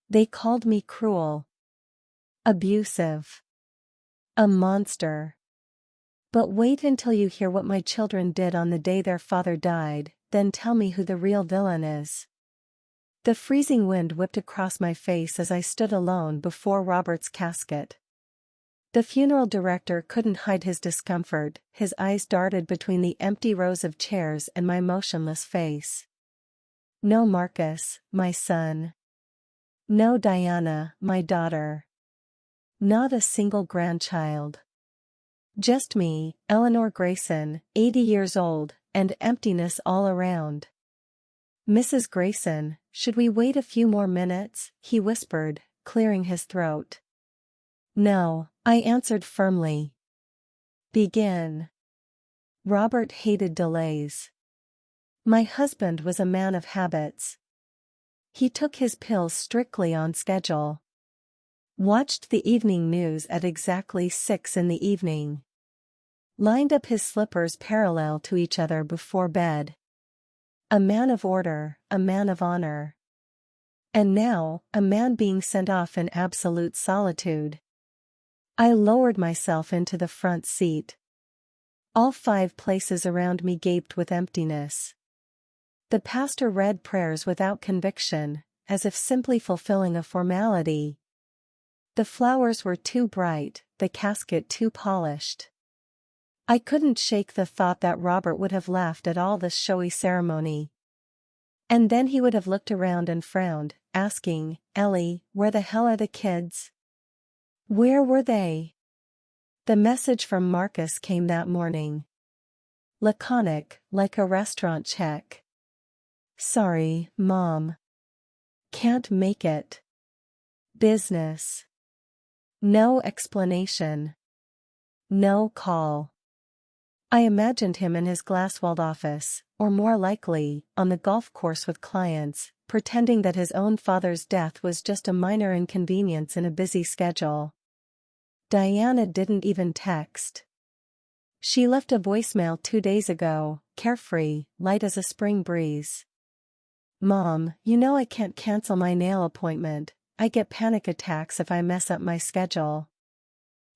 They called me cruel, abusive, a monster. But wait until you hear what my children did on the day their father died, then tell me who the real villain is. The freezing wind whipped across my face as I stood alone before Robert's casket. The funeral director couldn't hide his discomfort, his eyes darted between the empty rows of chairs and my motionless face. No Marcus, my son. No Diana, my daughter. Not a single grandchild. Just me, Eleanor Grayson, 80 years old, and emptiness all around. Mrs. Grayson, should we wait a few more minutes? He whispered, clearing his throat. No, I answered firmly. Begin. Robert hated delays. My husband was a man of habits. He took his pills strictly on schedule. Watched the evening news at exactly 6 in the evening. Lined up his slippers parallel to each other before bed. A man of order, a man of honor. And now, a man being sent off in absolute solitude. I lowered myself into the front seat. All 5 places around me gaped with emptiness. The pastor read prayers without conviction, as if simply fulfilling a formality. The flowers were too bright, the casket too polished. I couldn't shake the thought that Robert would have laughed at all this showy ceremony. And then he would have looked around and frowned, asking, Ellie, where the hell are the kids? Where were they? The message from Marcus came that morning. Laconic, like a restaurant check. Sorry, Mom. Can't make it. Business. No explanation. No call. I imagined him in his glass-walled office, or more likely, on the golf course with clients, pretending that his own father's death was just a minor inconvenience in a busy schedule. Diana didn't even text. She left a voicemail 2 days ago, carefree, light as a spring breeze. Mom, you know I can't cancel my nail appointment. I get panic attacks if I mess up my schedule.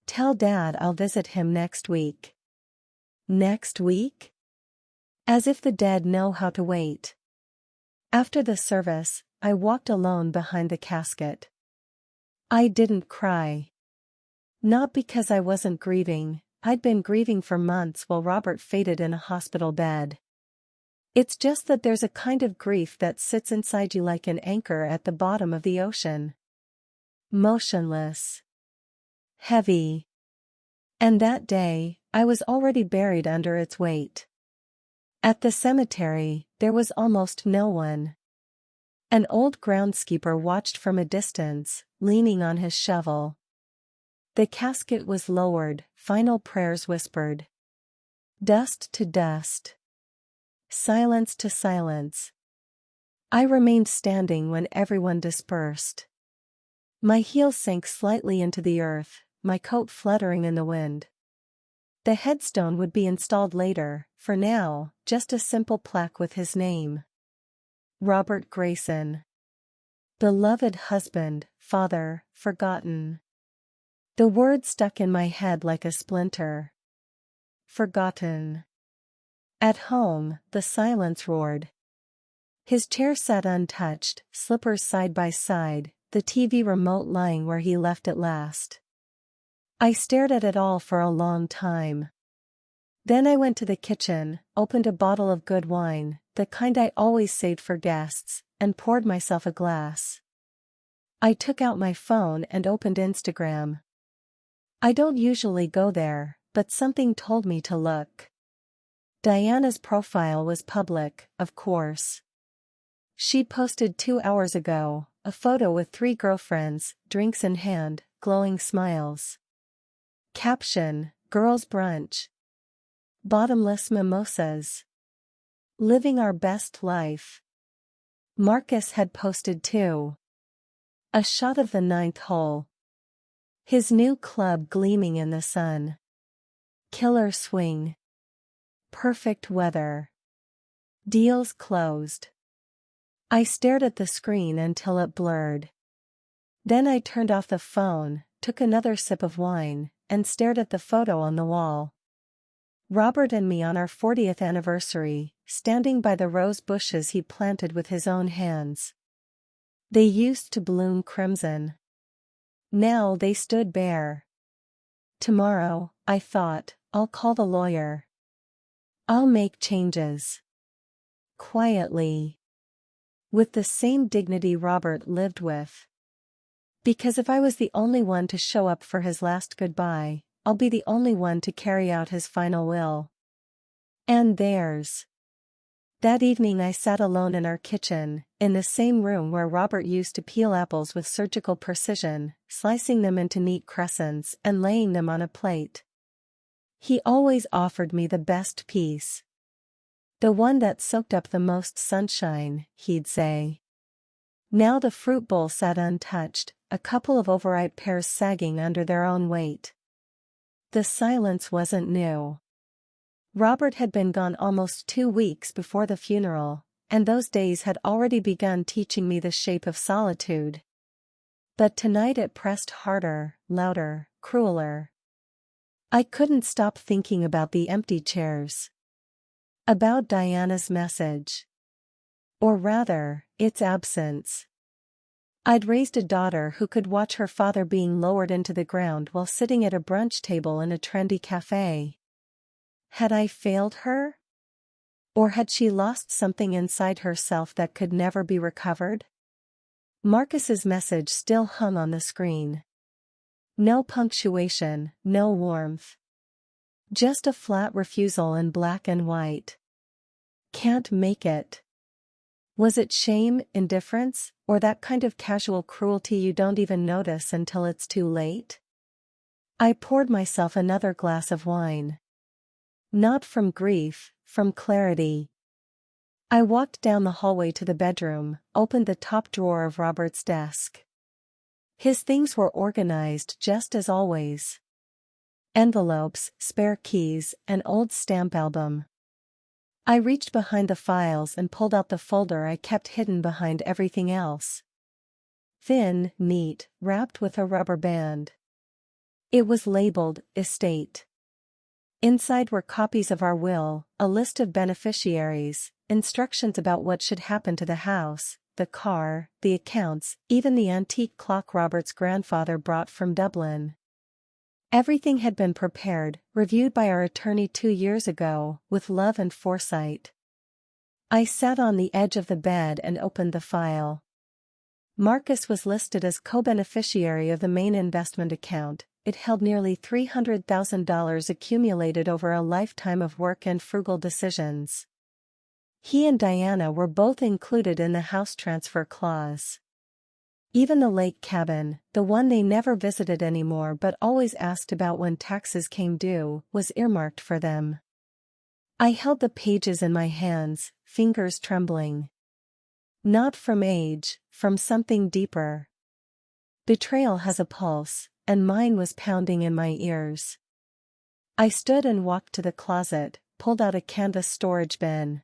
Tell Dad I'll visit him next week. Next week? As if the dead know how to wait. After the service, I walked alone behind the casket. I didn't cry. Not because I wasn't grieving, I'd been grieving for months while Robert faded in a hospital bed. It's just that there's a kind of grief that sits inside you like an anchor at the bottom of the ocean. Motionless. Heavy. And that day, I was already buried under its weight. At the cemetery, there was almost no one. An old groundskeeper watched from a distance, leaning on his shovel. The casket was lowered, final prayers whispered. Dust to dust. Silence to silence. I remained standing when everyone dispersed. My heels sank slightly into the earth, my coat fluttering in the wind. The headstone would be installed later, for now, just a simple plaque with his name. Robert Grayson. Beloved husband, father, forgotten. The word stuck in my head like a splinter. Forgotten. At home, the silence roared. His chair sat untouched, slippers side by side, the TV remote lying where he left it last. I stared at it all for a long time. Then I went to the kitchen, opened a bottle of good wine, the kind I always saved for guests, and poured myself a glass. I took out my phone and opened Instagram. I don't usually go there, but something told me to look. Diana's profile was public, of course. She'd posted 2 hours ago, a photo with 3 girlfriends, drinks in hand, glowing smiles. Caption, Girls' Brunch. Bottomless mimosas. Living our best life. Marcus had posted too. A shot of the 9th hole. His new club gleaming in the sun. Killer swing. Perfect weather. Deals closed. I stared at the screen until it blurred. Then I turned off the phone, took another sip of wine, and stared at the photo on the wall. Robert and me on our 40th anniversary, standing by the rose bushes he planted with his own hands. They used to bloom crimson. Now they stood bare. Tomorrow, I thought, I'll call the lawyer. I'll make changes. Quietly. With the same dignity Robert lived with. Because if I was the only one to show up for his last goodbye, I'll be the only one to carry out his final will. And theirs. That evening I sat alone in our kitchen, in the same room where Robert used to peel apples with surgical precision, slicing them into neat crescents and laying them on a plate. He always offered me the best piece. The one that soaked up the most sunshine, he'd say. Now the fruit bowl sat untouched, a couple of overripe pears sagging under their own weight. The silence wasn't new. Robert had been gone almost 2 weeks before the funeral, and those days had already begun teaching me the shape of solitude. But tonight it pressed harder, louder, crueler. I couldn't stop thinking about the empty chairs. About Diana's message. Or rather, its absence. I'd raised a daughter who could watch her father being lowered into the ground while sitting at a brunch table in a trendy cafe. Had I failed her? Or had she lost something inside herself that could never be recovered? Marcus's message still hung on the screen. No punctuation, no warmth. Just a flat refusal in black and white. Can't make it. Was it shame, indifference, or that kind of casual cruelty you don't even notice until it's too late? I poured myself another glass of wine. Not from grief, from clarity. I walked down the hallway to the bedroom, opened the top drawer of Robert's desk. His things were organized just as always. Envelopes, spare keys, an old stamp album. I reached behind the files and pulled out the folder I kept hidden behind everything else. Thin, neat, wrapped with a rubber band. It was labeled, Estate. Inside were copies of our will, a list of beneficiaries, instructions about what should happen to the house, the car, the accounts, even the antique clock Robert's grandfather brought from Dublin. Everything had been prepared, reviewed by our attorney 2 years ago, with love and foresight. I sat on the edge of the bed and opened the file. Marcus was listed as co-beneficiary of the main investment account. It held nearly $300,000 accumulated over a lifetime of work and frugal decisions. He and Diana were both included in the house transfer clause. Even the lake cabin, the one they never visited anymore but always asked about when taxes came due, was earmarked for them. I held the pages in my hands, fingers trembling. Not from age, from something deeper. Betrayal has a pulse, and mine was pounding in my ears. I stood and walked to the closet, pulled out a canvas storage bin.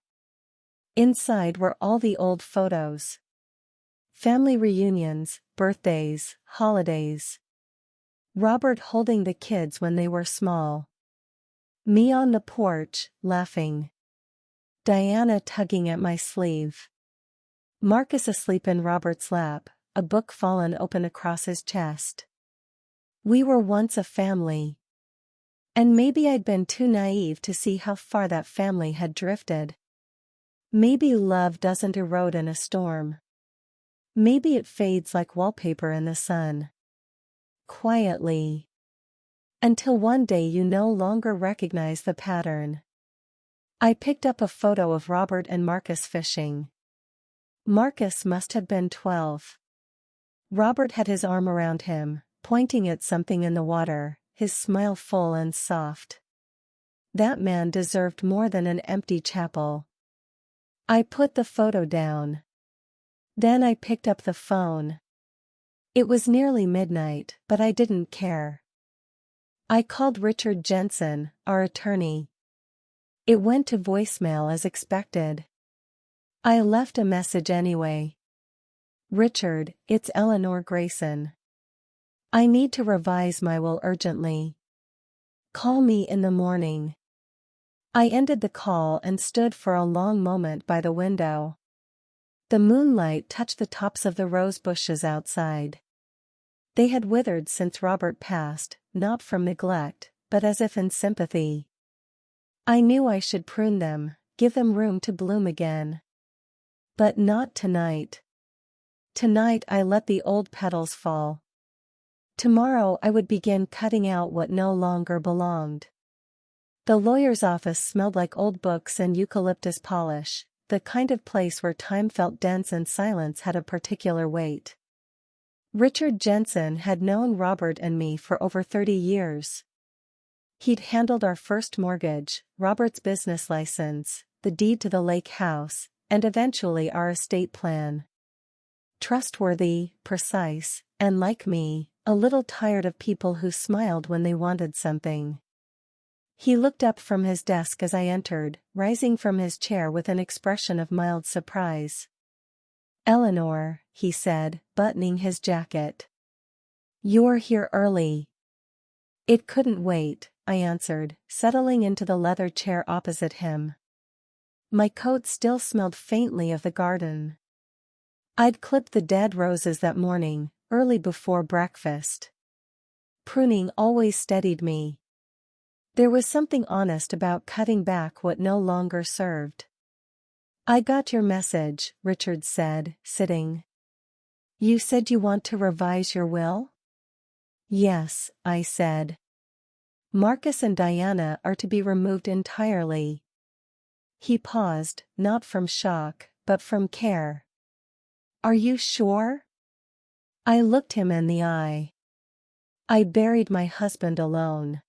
Inside were all the old photos. Family reunions, birthdays, holidays. Robert holding the kids when they were small. Me on the porch, laughing. Diana tugging at my sleeve. Marcus asleep in Robert's lap, a book fallen open across his chest. We were once a family. And maybe I'd been too naive to see how far that family had drifted. Maybe love doesn't erode in a storm. Maybe it fades like wallpaper in the sun. Quietly. Until one day you no longer recognize the pattern. I picked up a photo of Robert and Marcus fishing. Marcus must have been 12. Robert had his arm around him, pointing at something in the water, his smile full and soft. That man deserved more than an empty chapel. I put the photo down. Then I picked up the phone. It was nearly midnight, but I didn't care. I called Richard Jensen, our attorney. It went to voicemail as expected. I left a message anyway. Richard, it's Eleanor Grayson. I need to revise my will urgently. Call me in the morning. I ended the call and stood for a long moment by the window. The moonlight touched the tops of the rose bushes outside. They had withered since Robert passed, not from neglect, but as if in sympathy. I knew I should prune them, give them room to bloom again. But not tonight. Tonight I let the old petals fall. Tomorrow I would begin cutting out what no longer belonged. The lawyer's office smelled like old books and eucalyptus polish, the kind of place where time felt dense and silence had a particular weight. Richard Jensen had known Robert and me for over 30 years. He'd handled our first mortgage, Robert's business license, the deed to the lake house, and eventually our estate plan. Trustworthy, precise, and like me, a little tired of people who smiled when they wanted something. He looked up from his desk as I entered, rising from his chair with an expression of mild surprise. "Eleanor," he said, buttoning his jacket. "You're here early." "It couldn't wait," I answered, settling into the leather chair opposite him. My coat still smelled faintly of the garden. I'd clipped the dead roses that morning, early before breakfast. Pruning always steadied me. There was something honest about cutting back what no longer served. "I got your message," Richard said, sitting. "You said you want to revise your will?" "Yes," I said. "Marcus and Diana are to be removed entirely." He paused, not from shock, but from care. "Are you sure?" I looked him in the eye. "I buried my husband alone.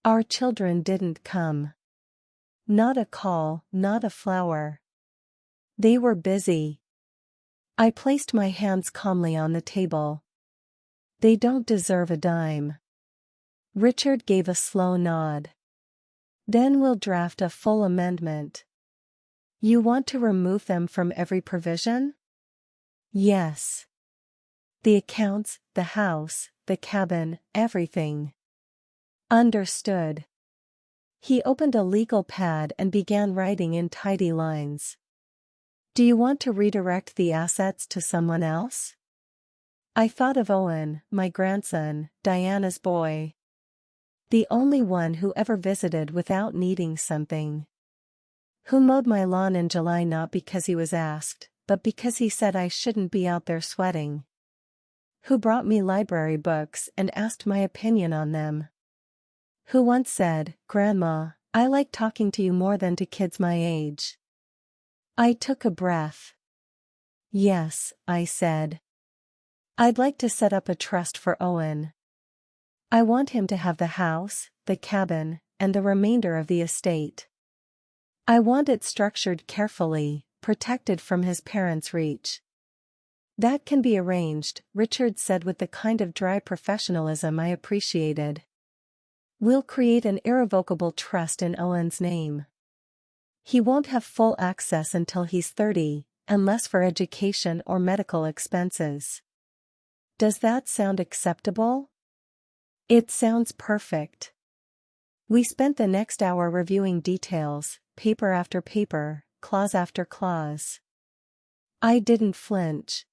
Our children didn't come. Not a call, not a flower. They were busy." I placed my hands calmly on the table. "They don't deserve a dime." Richard gave a slow nod. "Then we'll draft a full amendment." "You want to remove them from every provision?" "Yes. The accounts, the house, the cabin, everything." "Understood." He opened a legal pad and began writing in tidy lines. "Do you want to redirect the assets to someone else?" I thought of Owen, my grandson, Diana's boy. The only one who ever visited without needing something. Who mowed my lawn in July not because he was asked, but because he said I shouldn't be out there sweating. Who brought me library books and asked my opinion on them. Who once said, "Grandma, I like talking to you more than to kids my age." I took a breath. "Yes," I said. "I'd like to set up a trust for Owen. I want him to have the house, the cabin, and the remainder of the estate. I want it structured carefully, protected from his parents' reach." "That can be arranged," Richard said with the kind of dry professionalism I appreciated. "We'll create an irrevocable trust in Owen's name. He won't have full access until he's 30, unless for education or medical expenses." Does that sound acceptable? It sounds perfect. We spent the next hour reviewing details, paper after paper, clause after clause. I didn't flinch.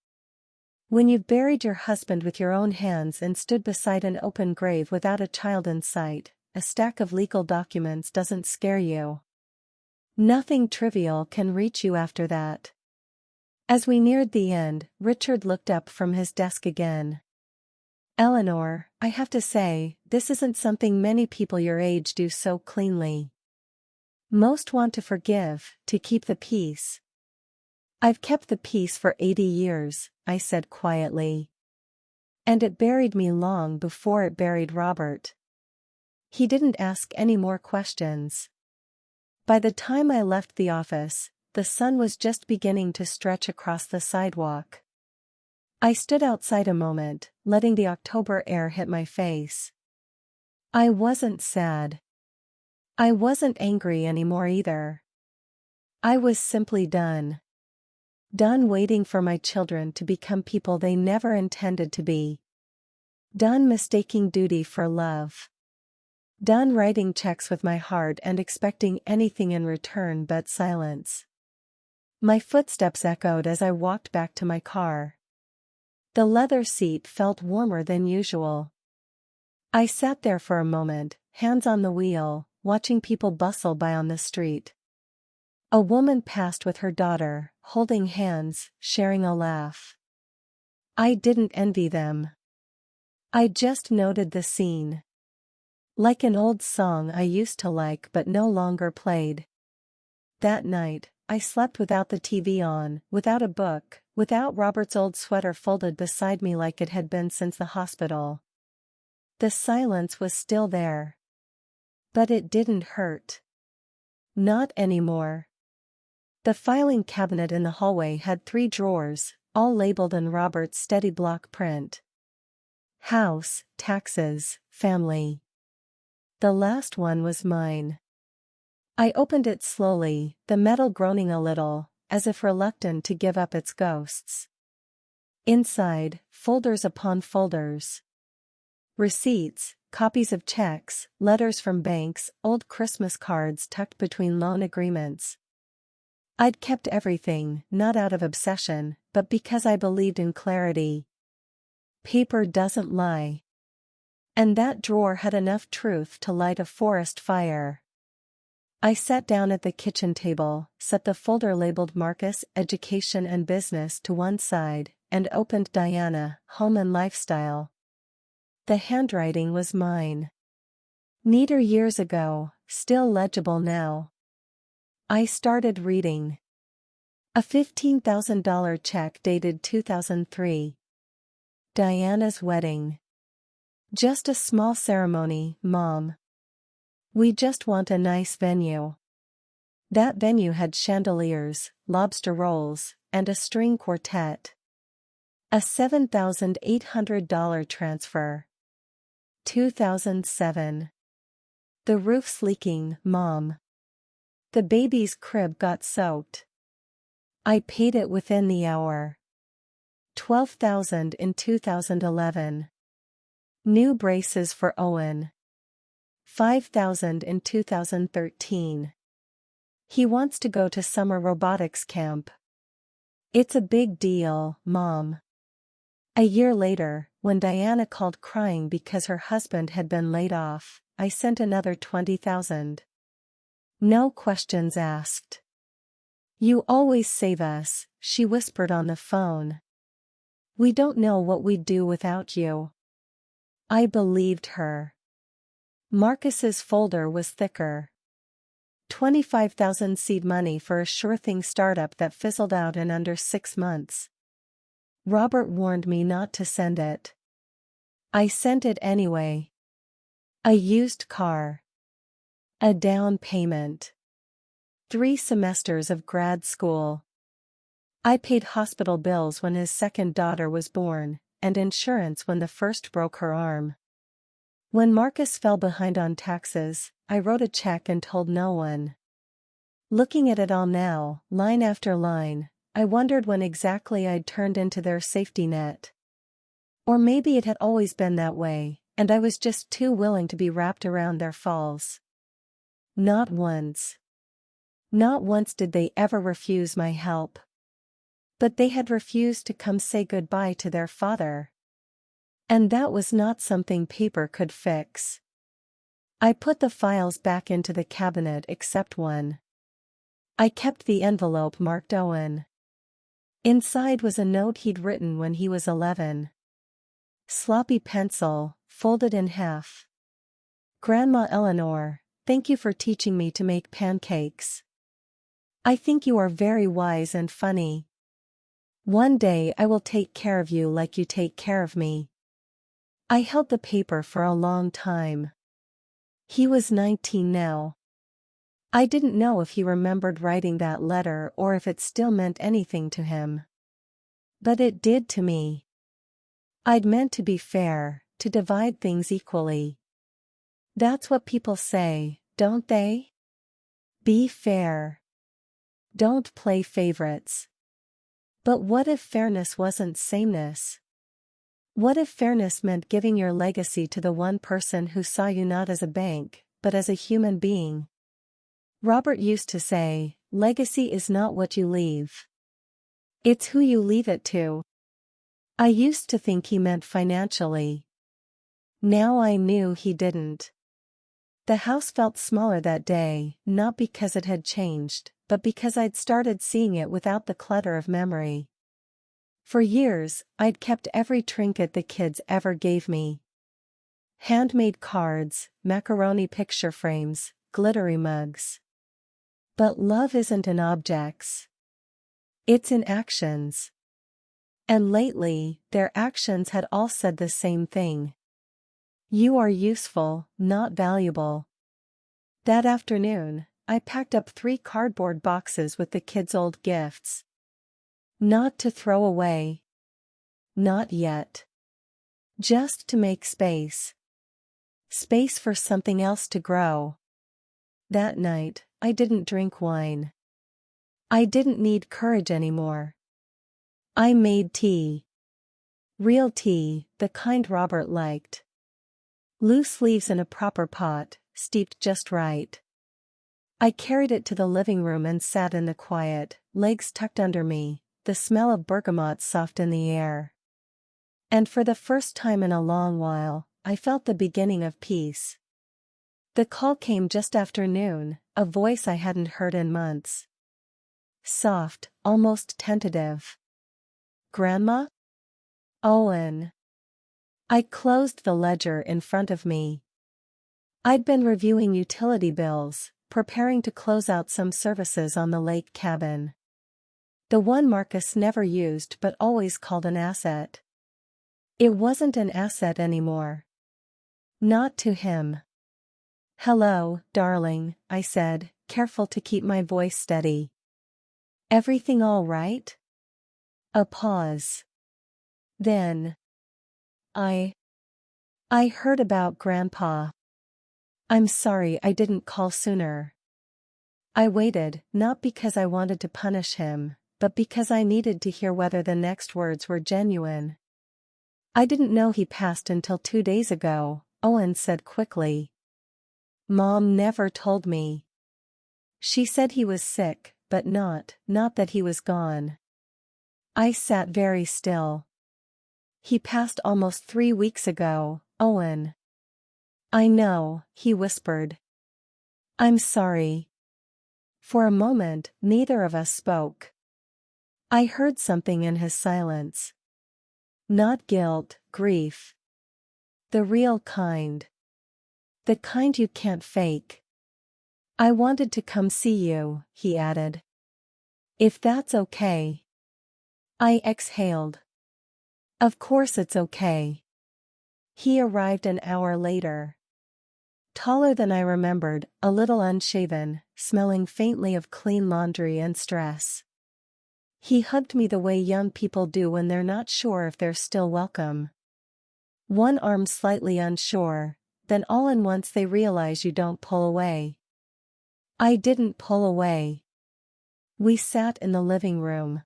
When you've buried your husband with your own hands and stood beside an open grave without a child in sight, a stack of legal documents doesn't scare you. Nothing trivial can reach you after that. As we neared the end, Richard looked up from his desk again. "Eleanor, I have to say, this isn't something many people your age do so cleanly. Most want to forgive, to keep the peace." "I've kept the peace for 80 years, I said quietly. "And it buried me long before it buried Robert." He didn't ask any more questions. By the time I left the office, the sun was just beginning to stretch across the sidewalk. I stood outside a moment, letting the October air hit my face. I wasn't sad. I wasn't angry anymore either. I was simply done. Done waiting for my children to become people they never intended to be. Done mistaking duty for love. Done writing checks with my heart and expecting anything in return but silence. My footsteps echoed as I walked back to my car. The leather seat felt warmer than usual. I sat there for a moment, hands on the wheel, watching people bustle by on the street. A woman passed with her daughter, holding hands, sharing a laugh. I didn't envy them. I just noted the scene. Like an old song I used to like but no longer played. That night, I slept without the TV on, without a book, without Robert's old sweater folded beside me like it had been since the hospital. The silence was still there. But it didn't hurt. Not anymore. The filing cabinet in the hallway had 3 drawers, all labeled in Robert's steady block print. House, taxes, family. The last one was mine. I opened it slowly, the metal groaning a little, as if reluctant to give up its ghosts. Inside, folders upon folders. Receipts, copies of checks, letters from banks, old Christmas cards tucked between loan agreements. I'd kept everything, not out of obsession, but because I believed in clarity. Paper doesn't lie. And that drawer had enough truth to light a forest fire. I sat down at the kitchen table, set the folder labeled Marcus, Education and Business to one side, and opened Diana, Home and Lifestyle. The handwriting was mine. Neater years ago, still legible now. I started reading. A $15,000 check dated 2003. Diana's wedding. Just a small ceremony, Mom. We just want a nice venue. That venue had chandeliers, lobster rolls, and a string quartet. A $7,800 transfer. 2007. The roof's leaking, Mom. The baby's crib got soaked. I paid it within the hour. $12,000 in 2011. New braces for Owen. $5,000 in 2013. He wants to go to summer robotics camp. It's a big deal, Mom. A year later, when Diana called crying because her husband had been laid off, I sent another $20,000. No questions asked. You always save us, she whispered on the phone. We don't know what we'd do without you. I believed her. Marcus's folder was thicker. 25,000 seed money for a sure-thing startup that fizzled out in under 6 months. Robert warned me not to send it. I sent it anyway. A used car. A down payment. 3 semesters of grad school. I paid hospital bills when his second daughter was born, and insurance when the first broke her arm. When Marcus fell behind on taxes, I wrote a check and told no one. Looking at it all now, line after line, I wondered when exactly I'd turned into their safety net. Or maybe it had always been that way, and I was just too willing to be wrapped around their falls. Not once. Not once did they ever refuse my help. But they had refused to come say goodbye to their father. And that was not something paper could fix. I put the files back into the cabinet except one. I kept the envelope marked Owen. Inside was a note he'd written when he was 11. Sloppy pencil, folded in half. Grandma Eleanor, thank you for teaching me to make pancakes. I think you are very wise and funny. One day I will take care of you like you take care of me. I held the paper for a long time. He was 19 now. I didn't know if he remembered writing that letter or if it still meant anything to him. But it did to me. I'd meant to be fair, to divide things equally. That's what people say, don't they? Be fair. Don't play favorites. But what if fairness wasn't sameness? What if fairness meant giving your legacy to the one person who saw you not as a bank, but as a human being? Robert used to say, legacy is not what you leave. It's who you leave it to. I used to think he meant financially. Now I knew he didn't. The house felt smaller that day, not because it had changed, but because I'd started seeing it without the clutter of memory. For years, I'd kept every trinket the kids ever gave me. Handmade cards, macaroni picture frames, glittery mugs. But love isn't in objects. It's in actions. And lately, their actions had all said the same thing. You are useful, not valuable. That afternoon, I packed up 3 cardboard boxes with the kids' old gifts. Not to throw away. Not yet. Just to make space. Space for something else to grow. That night, I didn't drink wine. I didn't need courage anymore. I made tea. Real tea, the kind Robert liked. Loose leaves in a proper pot, steeped just right. I carried it to the living room and sat in the quiet, legs tucked under me, the smell of bergamot soft in the air. And for the first time in a long while, I felt the beginning of peace. The call came just after noon, a voice I hadn't heard in months. Soft, almost tentative. Grandma? Owen. I closed the ledger in front of me. I'd been reviewing utility bills, preparing to close out some services on the lake cabin. The one Marcus never used but always called an asset. It wasn't an asset anymore. Not to him. Hello, darling, I said, careful to keep my voice steady. Everything all right? A pause. Then. I heard about Grandpa. I'm sorry I didn't call sooner. I waited, not because I wanted to punish him, but because I needed to hear whether the next words were genuine. I didn't know he passed until 2 days ago, Owen said quickly. Mom never told me. She said he was sick, but not that he was gone. I sat very still. He passed almost 3 weeks ago, Owen. I know, he whispered. I'm sorry. For a moment, neither of us spoke. I heard something in his silence. Not guilt, grief. The real kind. The kind you can't fake. I wanted to come see you, he added. If that's okay. I exhaled. Of course it's okay. He arrived an hour later. Taller than I remembered, a little unshaven, smelling faintly of clean laundry and stress. He hugged me the way young people do when they're not sure if they're still welcome. One arm slightly unsure, then all in once they realize you don't pull away. I didn't pull away. We sat in the living room.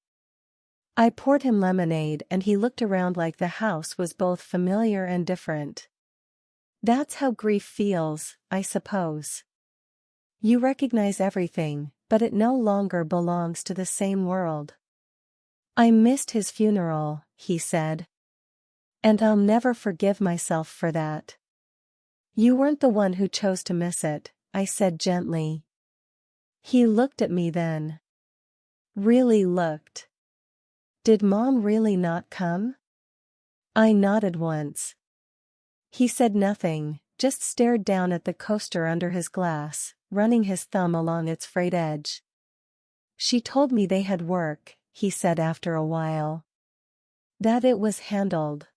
I poured him lemonade and he looked around like the house was both familiar and different. That's how grief feels, I suppose. You recognize everything, but it no longer belongs to the same world. I missed his funeral, he said. And I'll never forgive myself for that. You weren't the one who chose to miss it, I said gently. He looked at me then. Really looked. Did Mom really not come? I nodded once. He said nothing, just stared down at the coaster under his glass, running his thumb along its frayed edge. She told me they had work, he said after a while. That it was handled.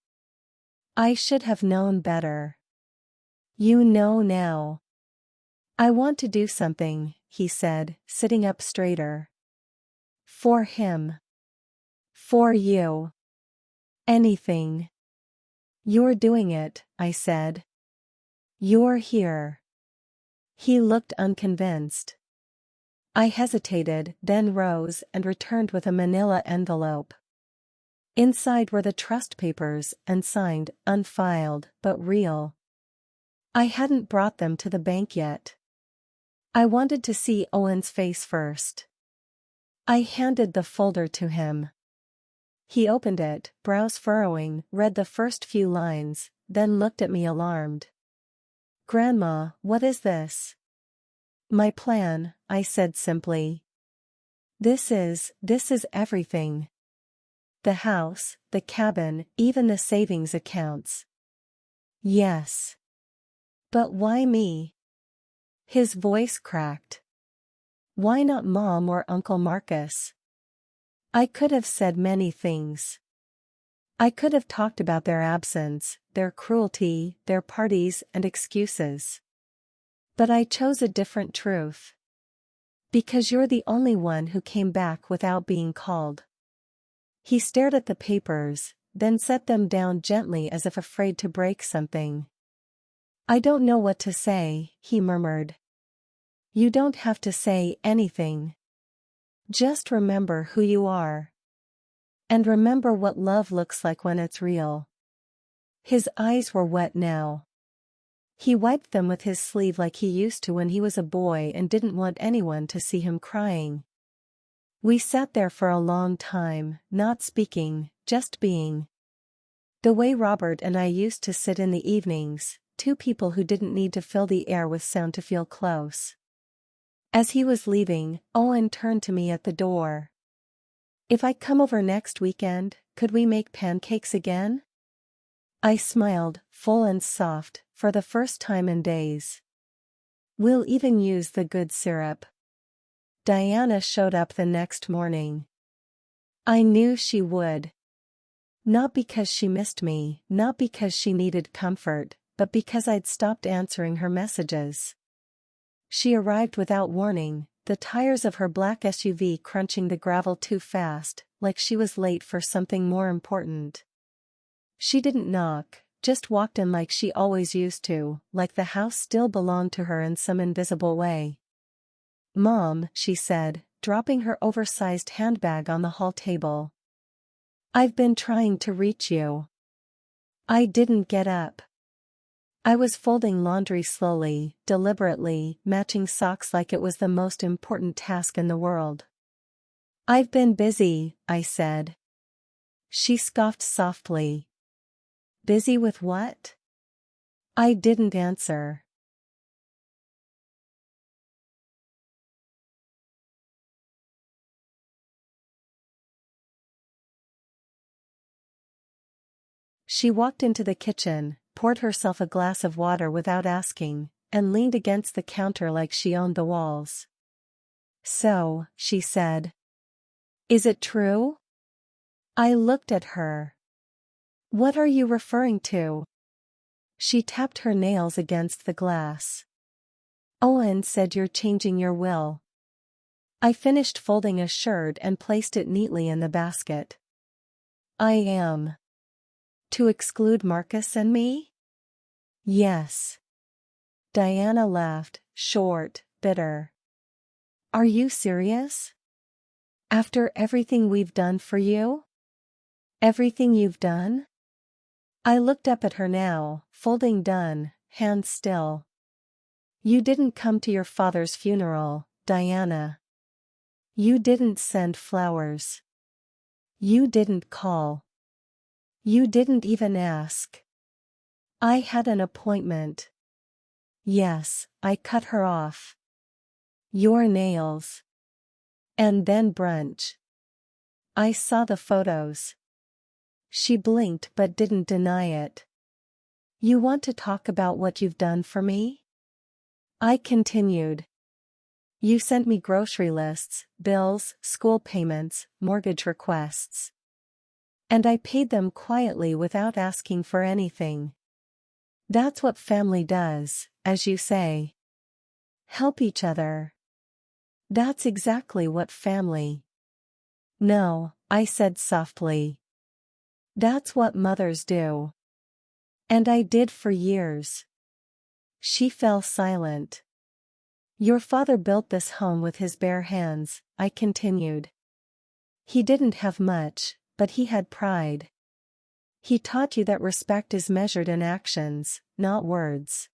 I should have known better. You know now. I want to do something, he said, sitting up straighter. For him. For you. Anything. You're doing it, I said. You're here. He looked unconvinced. I hesitated, then rose and returned with a manila envelope. Inside were the trust papers and signed, unfiled, but real. I hadn't brought them to the bank yet. I wanted to see Owen's face first. I handed the folder to him. He opened it, brows furrowing, read the first few lines, then looked at me alarmed. "Grandma, what is this?" "My plan," I said simply. This is everything. The house, the cabin, even the savings accounts." "Yes. But why me?" His voice cracked. "Why not Mom or Uncle Marcus?" I could have said many things. I could have talked about their absence, their cruelty, their parties and excuses. But I chose a different truth. Because you're the only one who came back without being called. He stared at the papers, then set them down gently as if afraid to break something. "I don't know what to say," he murmured. "You don't have to say anything. Just remember who you are. And remember what love looks like when it's real." His eyes were wet now. He wiped them with his sleeve like he used to when he was a boy and didn't want anyone to see him crying. We sat there for a long time, not speaking, just being. The way Robert and I used to sit in the evenings, two people who didn't need to fill the air with sound to feel close. As he was leaving, Owen turned to me at the door. "If I come over next weekend, could we make pancakes again?" I smiled, full and soft, for the first time in days. "We'll even use the good syrup." Diana showed up the next morning. I knew she would. Not because she missed me, not because she needed comfort, but because I'd stopped answering her messages. She arrived without warning, the tires of her black SUV crunching the gravel too fast, like she was late for something more important. She didn't knock, just walked in like she always used to, like the house still belonged to her in some invisible way. "Mom," she said, dropping her oversized handbag on the hall table. "I've been trying to reach you." I didn't get up. I was folding laundry slowly, deliberately, matching socks like it was the most important task in the world. "I've been busy," I said. She scoffed softly. "Busy with what?" I didn't answer. She walked into the kitchen, poured herself a glass of water without asking, and leaned against the counter like she owned the walls. "So," she said. "Is it true?" I looked at her. "What are you referring to?" She tapped her nails against the glass. "Owen said you're changing your will." I finished folding a shirt and placed it neatly in the basket. "I am. To exclude Marcus and me?" "Yes." Diana laughed, short, bitter. "Are you serious? After everything we've done for you? Everything you've done?" I looked up at her now, folding done, hands still. "You didn't come to your father's funeral, Diana. You didn't send flowers. You didn't call. You didn't even ask." "I had an appointment." "Yes," I cut her off. "Your nails. And then brunch." I saw the photos. She blinked but didn't deny it. "You want to talk about what you've done for me?" I continued. "You sent me grocery lists, bills, school payments, mortgage requests. And I paid them quietly without asking for anything. That's what family does, as you say. Help each other. That's exactly what family." "No," I said softly. "That's what mothers do. And I did for years." She fell silent. Your father built this home with his bare hands, I continued. He didn't have much, but he had pride. He taught you that respect is measured in actions, not words.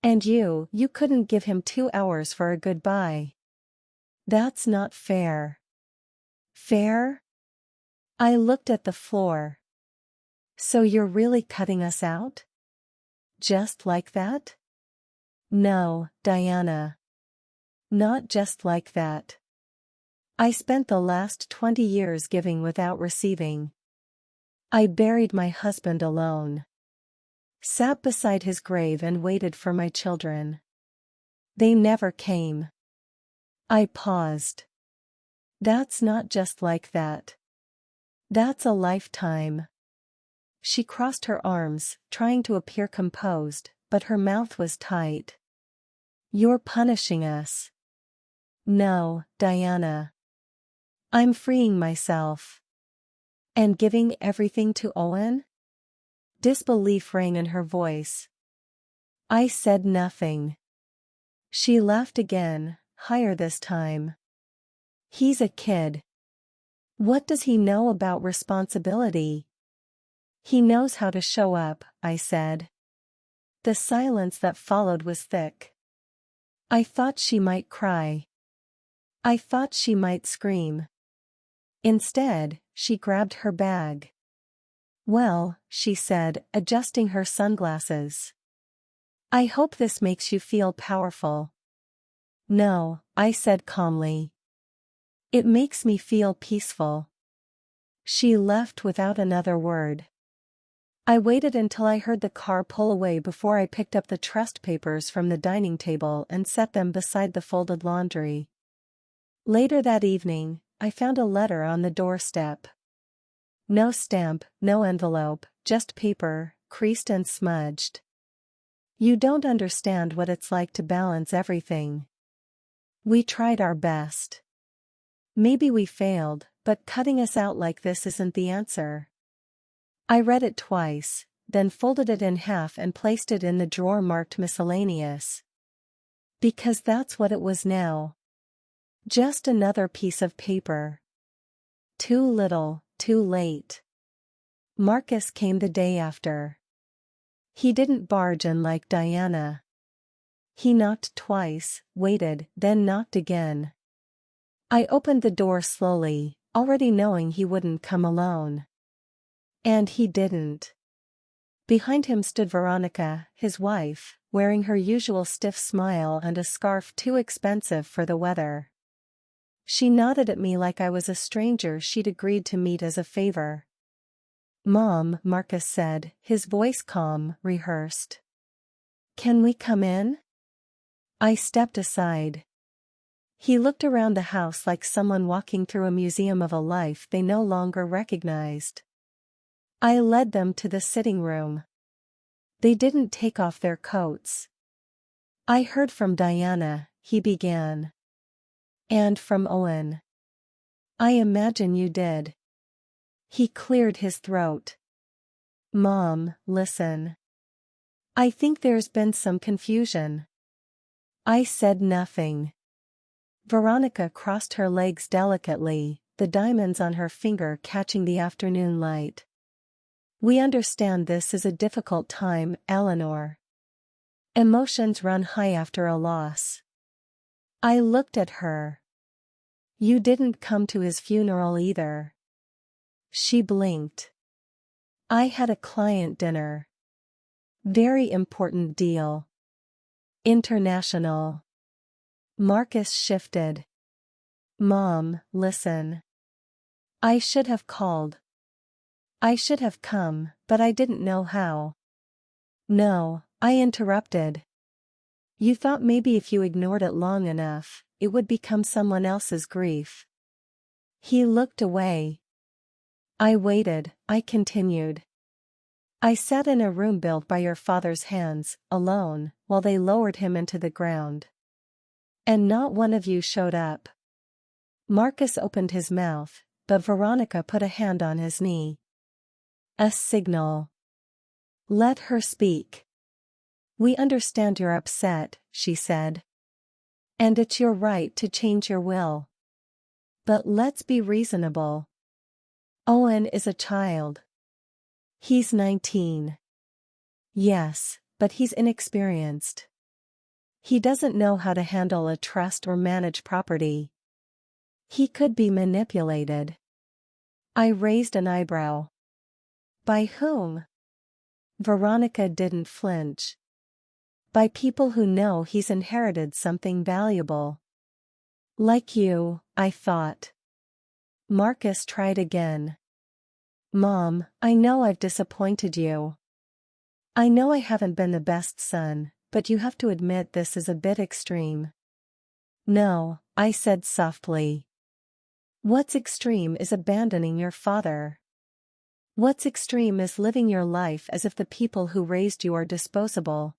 And you couldn't give him 2 hours for a goodbye. That's not fair. Fair? I looked at the floor. So you're really cutting us out? Just like that? No, Diana. Not just like that. I spent the last 20 years giving without receiving. I buried my husband alone. Sat beside his grave and waited for my children. They never came. I paused. That's not just like that. That's a lifetime. She crossed her arms, trying to appear composed, but her mouth was tight. You're punishing us. No, Diana. I'm freeing myself. And giving everything to Owen? Disbelief rang in her voice. I said nothing. She laughed again, higher this time. He's a kid. What does he know about responsibility? He knows how to show up, I said. The silence that followed was thick. I thought she might cry. I thought she might scream. Instead, she grabbed her bag. Well, she said, adjusting her sunglasses. I hope this makes you feel powerful. No, I said calmly. It makes me feel peaceful. She left without another word. I waited until I heard the car pull away before I picked up the trust papers from the dining table and set them beside the folded laundry. Later that evening, I found a letter on the doorstep. No stamp, no envelope, just paper, creased and smudged. You don't understand what it's like to balance everything. We tried our best. Maybe we failed, but cutting us out like this isn't the answer. I read it twice, then folded it in half and placed it in the drawer marked miscellaneous. Because that's what it was now. Just another piece of paper. Too little, too late. Marcus came the day after. He didn't barge in like Diana. He knocked twice, waited, then knocked again. I opened the door slowly, already knowing he wouldn't come alone. And he didn't. Behind him stood Veronica, his wife, wearing her usual stiff smile and a scarf too expensive for the weather. She nodded at me like I was a stranger she'd agreed to meet as a favor. Mom, Marcus said, his voice calm, rehearsed. Can we come in? I stepped aside. He looked around the house like someone walking through a museum of a life they no longer recognized. I led them to the sitting room. They didn't take off their coats. I heard from Diana, he began. And from Owen. I imagine you did. He cleared his throat. Mom, listen. I think there's been some confusion. I said nothing. Veronica crossed her legs delicately, the diamonds on her finger catching the afternoon light. We understand this is a difficult time, Eleanor. Emotions run high after a loss. I looked at her. You didn't come to his funeral either. She blinked. I had a client dinner. Very important deal. International. Marcus shifted. Mom, listen. I should have called. I should have come, but I didn't know how. No, I interrupted. You thought maybe if you ignored it long enough, it would become someone else's grief. He looked away. I waited, I continued. I sat in a room built by your father's hands, alone, while they lowered him into the ground. And not one of you showed up. Marcus opened his mouth, but Veronica put a hand on his knee. A signal. Let her speak. We understand you're upset, she said. And it's your right to change your will. But let's be reasonable. Owen is a child. He's 19. Yes, but he's inexperienced. He doesn't know how to handle a trust or manage property. He could be manipulated. I raised an eyebrow. By whom? Veronica didn't flinch. By people who know he's inherited something valuable. Like you, I thought. Marcus tried again. Mom, I know I've disappointed you. I know I haven't been the best son, but you have to admit this is a bit extreme. No, I said softly. What's extreme is abandoning your father. What's extreme is living your life as if the people who raised you are disposable.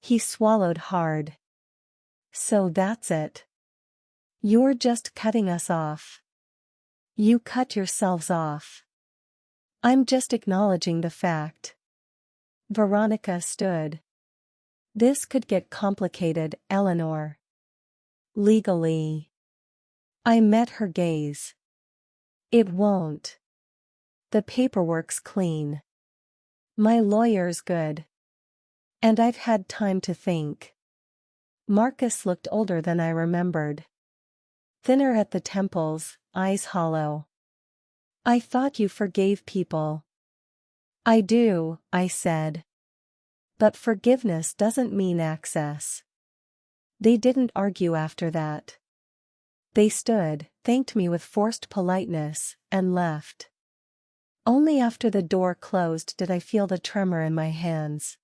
He swallowed hard. So that's it. You're just cutting us off. You cut yourselves off. I'm just acknowledging the fact. Veronica stood. This could get complicated, Eleanor. Legally. I met her gaze. It won't. The paperwork's clean. My lawyer's good. And I've had time to think. Marcus looked older than I remembered. Thinner at the temples, eyes hollow. I thought you forgave people. I do, I said. But forgiveness doesn't mean access. They didn't argue after that. They stood, thanked me with forced politeness, and left. Only after the door closed did I feel the tremor in my hands.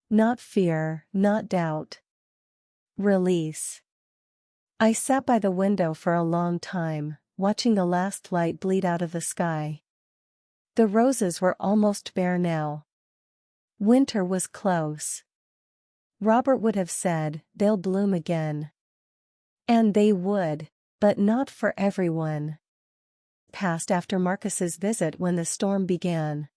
Not fear, not doubt. Release. I sat by the window for a long time, watching the last light bleed out of the sky. The roses were almost bare now. Winter was close. Robert would have said, they'll bloom again. And they would, but not for everyone. Passed after Marcus's visit when the storm began.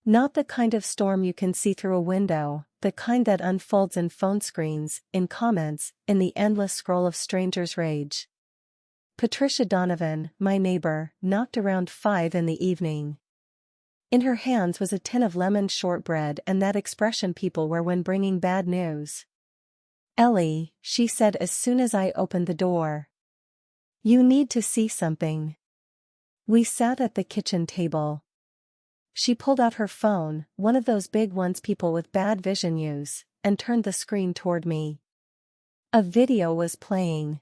Not the kind of storm you can see through a window, the kind that unfolds in phone screens, in comments, in the endless scroll of strangers' rage. Patricia Donovan, my neighbor, knocked around 5 in the evening. In her hands was a tin of lemon shortbread and that expression people wear when bringing bad news. Ellie, she said as soon as I opened the door. You need to see something. We sat at the kitchen table. She pulled out her phone, one of those big ones people with bad vision use, and turned the screen toward me. A video was playing.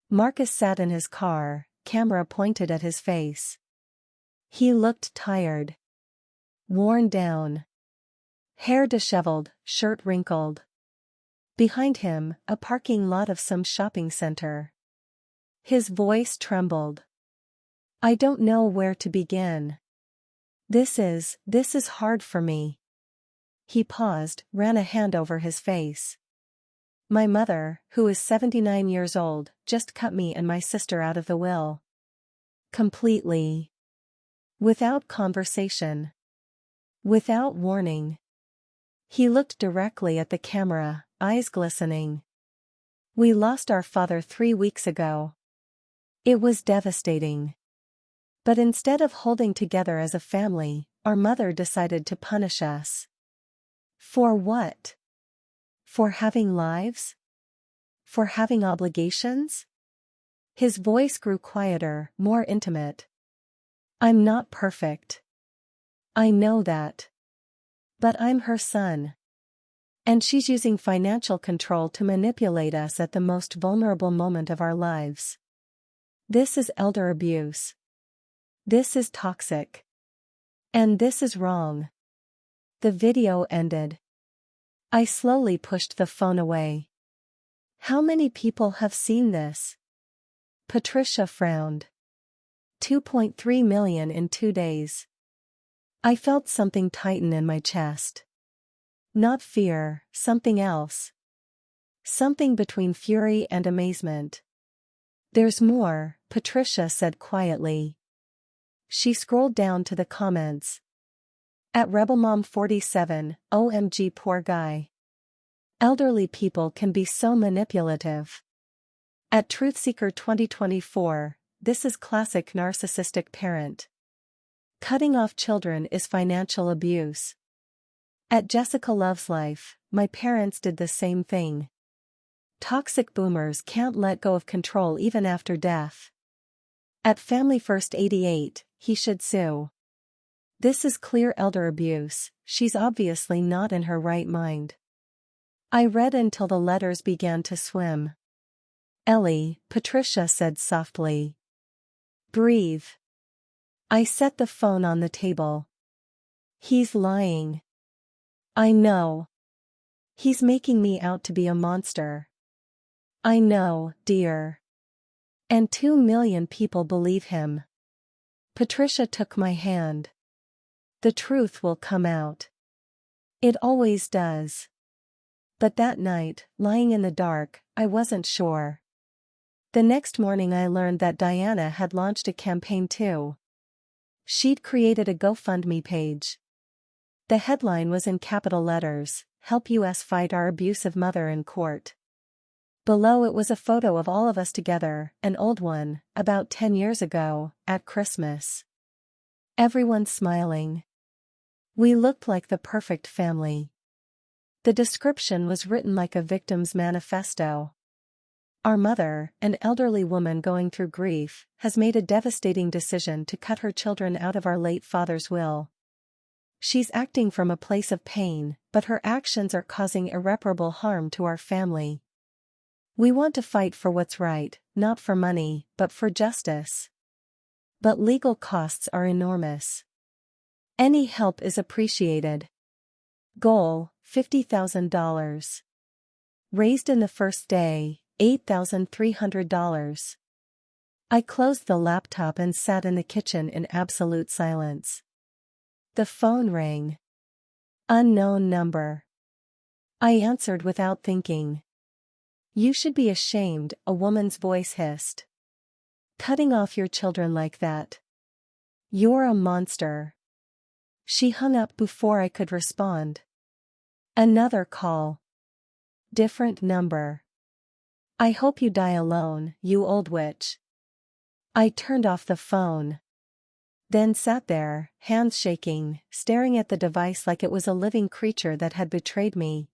Marcus sat in his car, camera pointed at his face. He looked tired. Worn down. Hair disheveled, shirt wrinkled. Behind him, a parking lot of some shopping center. His voice trembled. I don't know where to begin. This is hard for me. He paused, ran a hand over his face. My mother, who is 79 years old, just cut me and my sister out of the will. Completely. Without conversation. Without warning. He looked directly at the camera, eyes glistening. We lost our father 3 weeks ago. It was devastating. But instead of holding together as a family, our mother decided to punish us. For what? For having lives? For having obligations? His voice grew quieter, more intimate. I'm not perfect. I know that. But I'm her son. And she's using financial control to manipulate us at the most vulnerable moment of our lives. This is elder abuse. This is toxic. And this is wrong. The video ended. I slowly pushed the phone away. How many people have seen this? Patricia frowned. 2.3 million in 2 days. I felt something tighten in my chest. Not fear, something else. Something between fury and amazement. There's more, Patricia said quietly. She scrolled down to the comments. At RebelMom47, OMG poor guy. Elderly people can be so manipulative. At Truthseeker 2024, this is classic narcissistic parent. Cutting off children is financial abuse. At Jessica Loves Life, my parents did the same thing. Toxic boomers can't let go of control even after death. At Family First 88, he should sue. This is clear elder abuse, she's obviously not in her right mind. I read until the letters began to swim. Ellie, Patricia said softly. Breathe. I set the phone on the table. He's lying. I know. He's making me out to be a monster. I know, dear. And 2 million people believe him. Patricia took my hand. The truth will come out. It always does. But that night, lying in the dark, I wasn't sure. The next morning I learned that Diana had launched a campaign too. She'd created a GoFundMe page. The headline was in capital letters, "Help US Fight Our Abusive Mother in Court." Below it was a photo of all of us together, an old one, about 10 years ago, at Christmas. Everyone smiling. We looked like the perfect family. The description was written like a victim's manifesto. Our mother, an elderly woman going through grief, has made a devastating decision to cut her children out of our late father's will. She's acting from a place of pain, but her actions are causing irreparable harm to our family. We want to fight for what's right, not for money, but for justice. But legal costs are enormous. Any help is appreciated. Goal, $50,000. Raised in the first day, $8,300. I closed the laptop and sat in the kitchen in absolute silence. The phone rang. Unknown number. I answered without thinking. You should be ashamed, a woman's voice hissed. Cutting off your children like that. You're a monster. She hung up before I could respond. Another call. Different number. I hope you die alone, you old witch. I turned off the phone. Then sat there, hands shaking, staring at the device like it was a living creature that had betrayed me.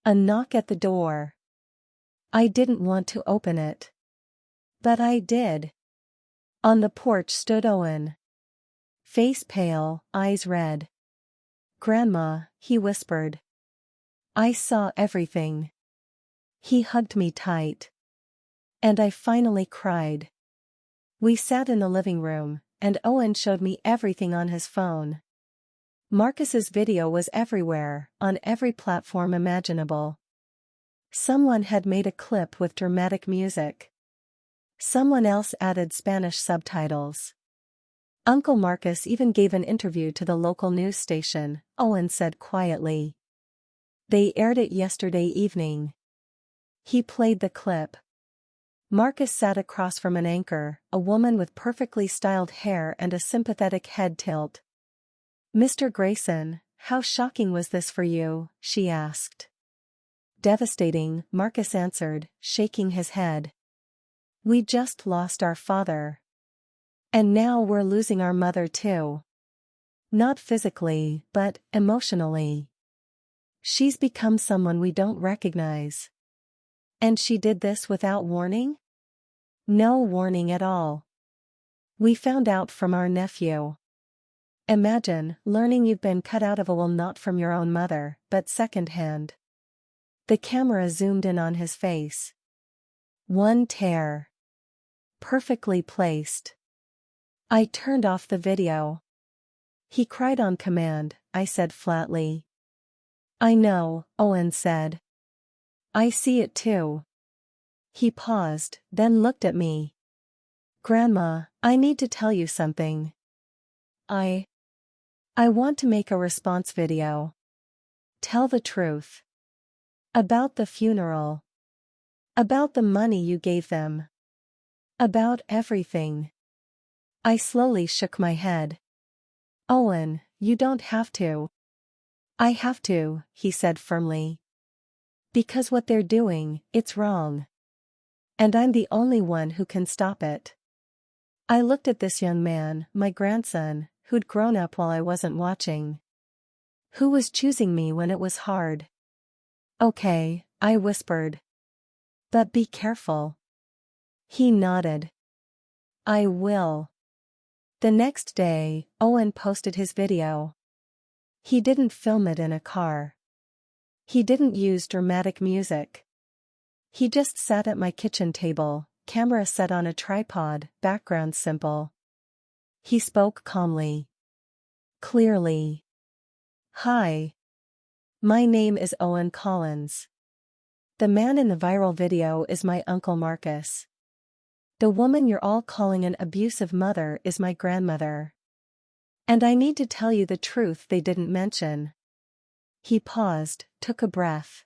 A knock at the door. I didn't want to open it. But I did. On the porch stood Owen. Face pale, eyes red. Grandma, he whispered. I saw everything. He hugged me tight. And I finally cried. We sat in the living room, and Owen showed me everything on his phone. Marcus's video was everywhere, on every platform imaginable. Someone had made a clip with dramatic music. Someone else added Spanish subtitles. Uncle Marcus even gave an interview to the local news station, Owen said quietly. They aired it yesterday evening. He played the clip. Marcus sat across from an anchor, a woman with perfectly styled hair and a sympathetic head tilt. Mr. Grayson, how shocking was this for you? She asked. Devastating, Marcus answered, shaking his head. We just lost our father. And now we're losing our mother too. Not physically, but emotionally. She's become someone we don't recognize. And she did this without warning? No warning at all. We found out from our nephew. Imagine learning you've been cut out of a will not from your own mother, but secondhand. The camera zoomed in on his face. One tear. Perfectly placed. I turned off the video. He cried on command, I said flatly. I know, Owen said. I see it too. He paused, then looked at me. Grandma, I need to tell you something. I want to make a response video. Tell the truth. About the funeral. About the money you gave them. About everything. I slowly shook my head. Owen, you don't have to. I have to, he said firmly. Because what they're doing, it's wrong. And I'm the only one who can stop it. I looked at this young man, my grandson, who'd grown up while I wasn't watching. Who was choosing me when it was hard. Okay, I whispered. But be careful. He nodded. I will. The next day, Owen posted his video. He didn't film it in a car. He didn't use dramatic music. He just sat at my kitchen table, camera set on a tripod, background simple. He spoke calmly. Clearly. Hi. My name is Owen Collins. The man in the viral video is my Uncle Marcus. The woman you're all calling an abusive mother is my grandmother. And I need to tell you the truth they didn't mention. He paused, took a breath.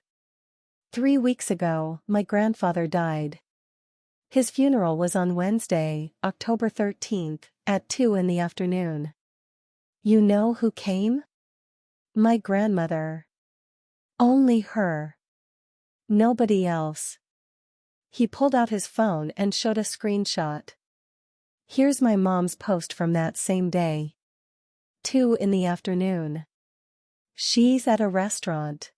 3 weeks ago, my grandfather died. His funeral was on Wednesday, October 13th, at 2 in the afternoon. You know who came? My grandmother. Only her. Nobody else. He pulled out his phone and showed a screenshot. Here's my mom's post from that same day. 2 in the afternoon. She's at a restaurant.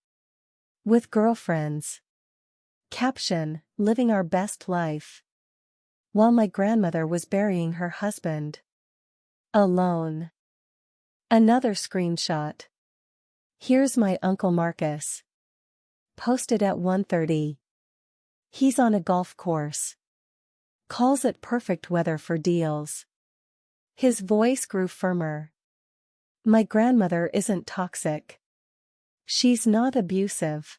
With girlfriends. Caption, living our best life. While my grandmother was burying her husband. Alone. Another screenshot. Here's my Uncle Marcus. Posted at 1:30. He's on a golf course. Calls it perfect weather for deals. His voice grew firmer. My grandmother isn't toxic. She's not abusive.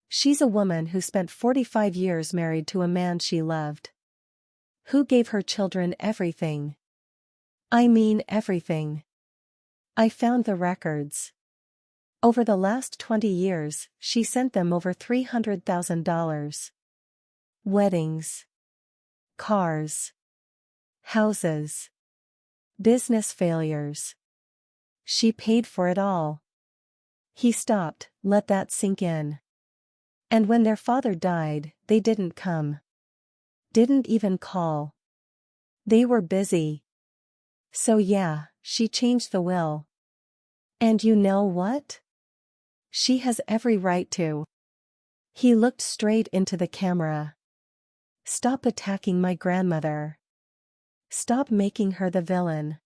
She's a woman who spent 45 years married to a man she loved. Who gave her children everything. I mean everything. I found the records. Over the last 20 years, she sent them over $300,000. Weddings. Cars. Houses. Business failures. She paid for it all. He stopped, let that sink in. And when their father died, they didn't come. Didn't even call. They were busy. So yeah, she changed the will. And you know what? She has every right to. He looked straight into the camera. Stop attacking my grandmother. Stop making her the villain.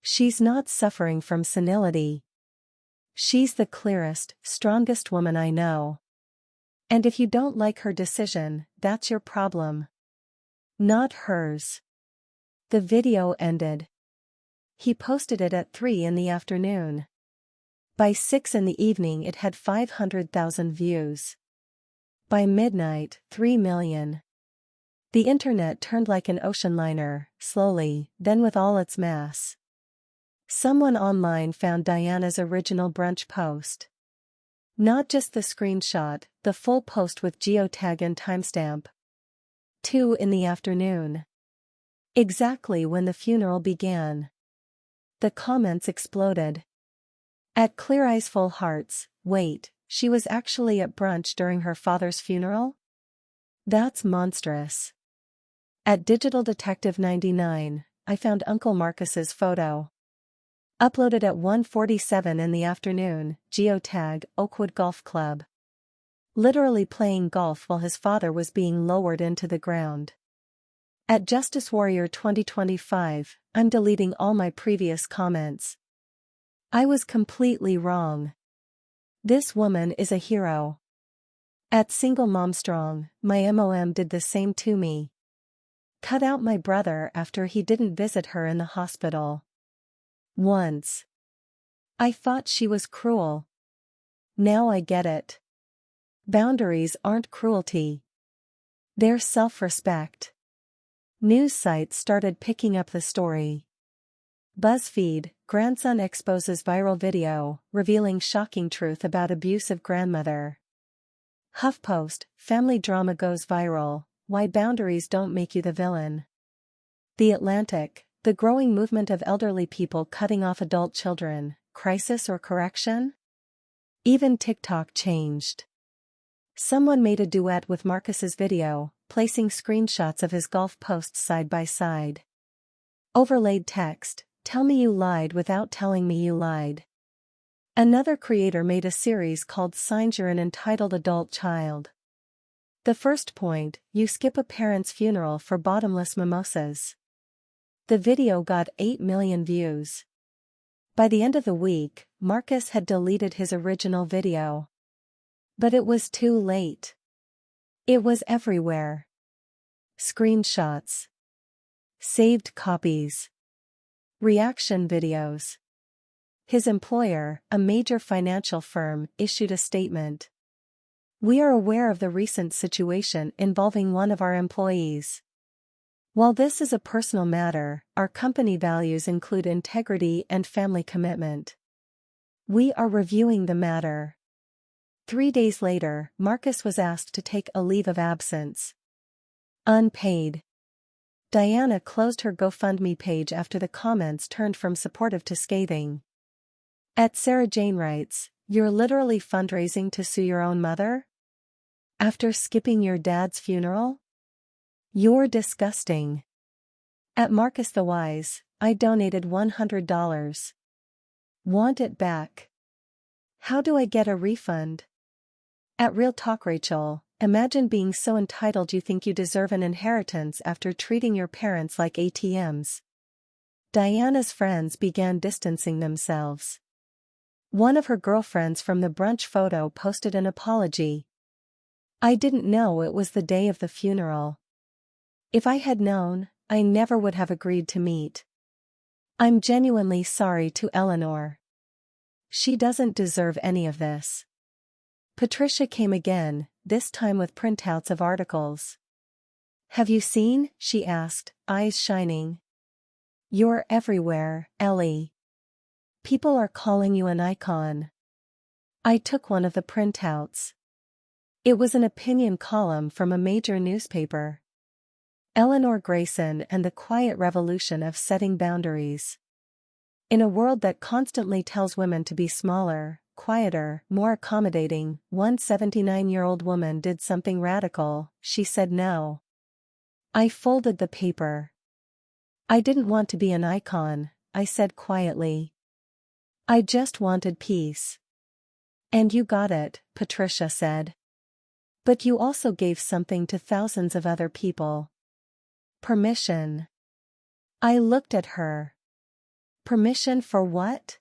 She's not suffering from senility. She's the clearest, strongest woman I know. And if you don't like her decision, that's your problem. Not hers. The video ended. He posted it at 3 in the afternoon. By 6 in the evening it had 500,000 views. By midnight, 3 million. The internet turned like an ocean liner, slowly, then with all its mass. Someone online found Diana's original brunch post. Not just the screenshot, the full post with geotag and timestamp. 2 in the afternoon. Exactly when the funeral began. The comments exploded. At Clear Eyes Full Hearts, wait, she was actually at brunch during her father's funeral? That's monstrous. At Digital Detective 99, I found Uncle Marcus's photo. Uploaded at 1:47 in the afternoon, geotag, Oakwood Golf Club. Literally playing golf while his father was being lowered into the ground. At Justice Warrior 2025, I'm deleting all my previous comments. I was completely wrong. This woman is a hero. At Single Mom Strong, my MOM did the same to me. Cut out my brother after he didn't visit her in the hospital. Once. I thought she was cruel. Now I get it. Boundaries aren't cruelty. They're self-respect. News sites started picking up the story. BuzzFeed, grandson exposes viral video, revealing shocking truth about abusive grandmother. HuffPost, family drama goes viral, why boundaries don't make you the villain. The Atlantic, the growing movement of elderly people cutting off adult children, crisis or correction? Even TikTok changed. Someone made a duet with Marcus's video, placing screenshots of his golf posts side by side. Overlaid text, "Tell me you lied without telling me you lied." Another creator made a series called Signs You're an Entitled Adult Child. The first point, you skip a parent's funeral for bottomless mimosas. The video got 8 million views. By the end of the week, Marcus had deleted his original video. But it was too late. It was everywhere. Screenshots. Saved copies. Reaction videos. His employer, a major financial firm, issued a statement. "We are aware of the recent situation involving one of our employees. While this is a personal matter, our company values include integrity and family commitment. We are reviewing the matter." 3 days later, Marcus was asked to take a leave of absence. Unpaid. Diana closed her GoFundMe page after the comments turned from supportive to scathing. Sarah Jane writes, "You're literally fundraising to sue your own mother? After skipping your dad's funeral? You're disgusting." Marcus the Wise, "I donated $100. Want it back. How do I get a refund?" Real Talk Rachel, "Imagine being so entitled you think you deserve an inheritance after treating your parents like ATMs." Diana's friends began distancing themselves. One of her girlfriends from the brunch photo posted an apology. "I didn't know it was the day of the funeral. If I had known, I never would have agreed to meet. I'm genuinely sorry to Eleanor. She doesn't deserve any of this." Patricia came again, this time with printouts of articles. "Have you seen?" she asked, eyes shining. "You're everywhere, Ellie. People are calling you an icon." I took one of the printouts. It was an opinion column from a major newspaper. Eleanor Grayson and the Quiet Revolution of Setting Boundaries. In a world that constantly tells women to be smaller, quieter, more accommodating, one 79-year-old woman did something radical. She said no. I folded the paper. "I didn't want to be an icon," I said quietly. "I just wanted peace." "And you got it," Patricia said. "But you also gave something to thousands of other people. Permission." I looked at her. "Permission for what?"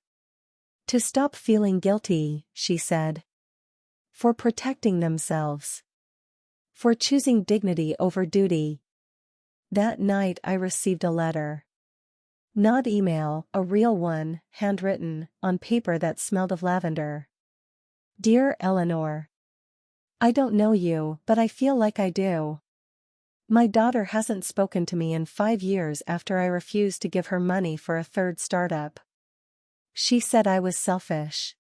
"To stop feeling guilty," she said. "For protecting themselves. For choosing dignity over duty." That night I received a letter. Not email, a real one, handwritten, on paper that smelled of lavender. "Dear Eleanor. I don't know you, but I feel like I do. My daughter hasn't spoken to me in 5 years after I refused to give her money for a third startup. She said I was selfish.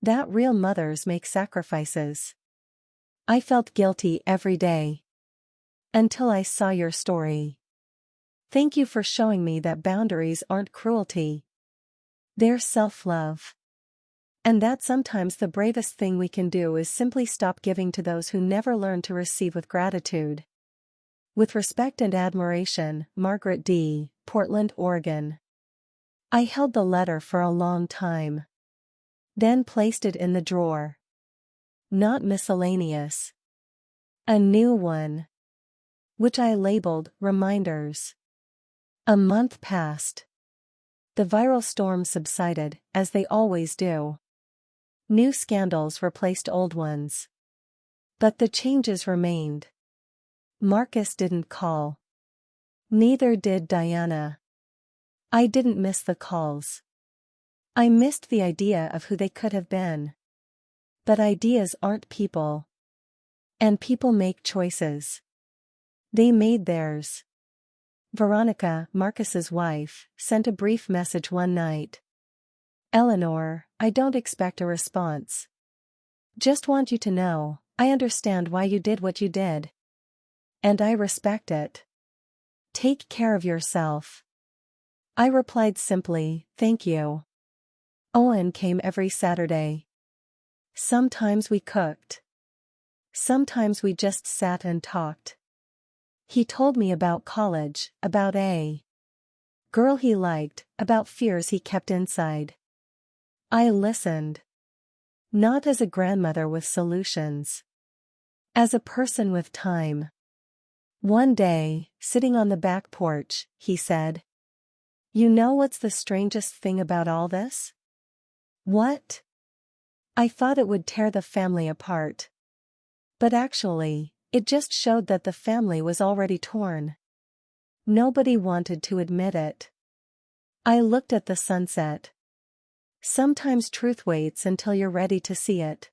That real mothers make sacrifices. I felt guilty every day. Until I saw your story. Thank you for showing me that boundaries aren't cruelty. They're self-love. And that sometimes the bravest thing we can do is simply stop giving to those who never learn to receive with gratitude. With respect and admiration, Margaret D., Portland, Oregon." I held the letter for a long time. Then placed it in the drawer. Not miscellaneous. A new one. Which I labeled, Reminders. A month passed. The viral storm subsided, as they always do. New scandals replaced old ones. But the changes remained. Marcus didn't call. Neither did Diana. I didn't miss the calls. I missed the idea of who they could have been. But ideas aren't people. And people make choices. They made theirs. Veronica, Marcus's wife, sent a brief message one night. "Eleanor, I don't expect a response. Just want you to know, I understand why you did what you did. And I respect it. Take care of yourself." I replied simply, "Thank you." Owen came every Saturday. Sometimes we cooked. Sometimes we just sat and talked. He told me about college, about a girl he liked, about fears he kept inside. I listened. Not as a grandmother with solutions. As a person with time. One day, sitting on the back porch, he said, "You know what's the strangest thing about all this?" "What?" I thought it would tear the family apart. But actually, it just showed that the family was already torn. Nobody wanted to admit it. I looked at the sunset. Sometimes truth waits until you're ready to see it.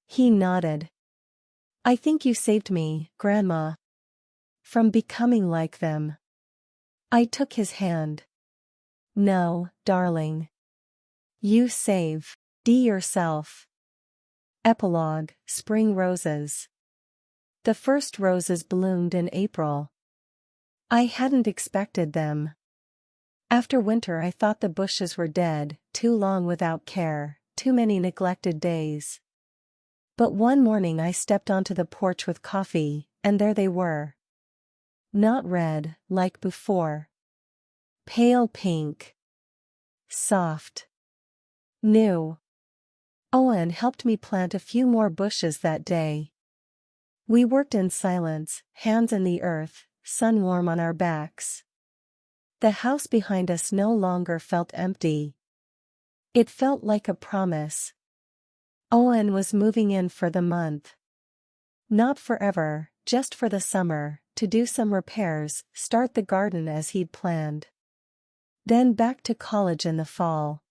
He nodded. "I think you saved me, Grandma. From becoming like them." I took his hand. "No, darling. You saved yourself." Epilogue: Spring Roses. The first roses bloomed in April. I hadn't expected them. After winter I thought the bushes were dead, too long without care, too many neglected days. But one morning I stepped onto the porch with coffee, and there they were. Not red, like before. Pale pink. Soft. New. Owen helped me plant a few more bushes that day. We worked in silence, hands in the earth, sun warm on our backs. The house behind us no longer felt empty. It felt like a promise. Owen was moving in for the month. Not forever, just for the summer, to do some repairs, start the garden as he'd planned. Then back to college in the fall.